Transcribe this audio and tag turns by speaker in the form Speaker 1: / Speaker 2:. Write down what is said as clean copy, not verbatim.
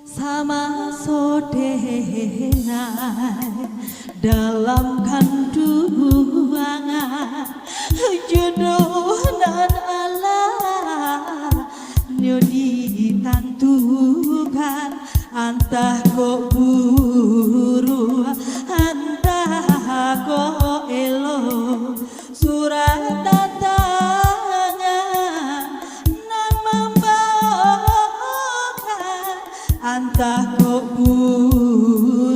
Speaker 1: sama sodenai dalam kandungan jodoh dan Allah nyo ditentukan antah kok buru antah kok elo surat tangan nan membawakan antah kok buru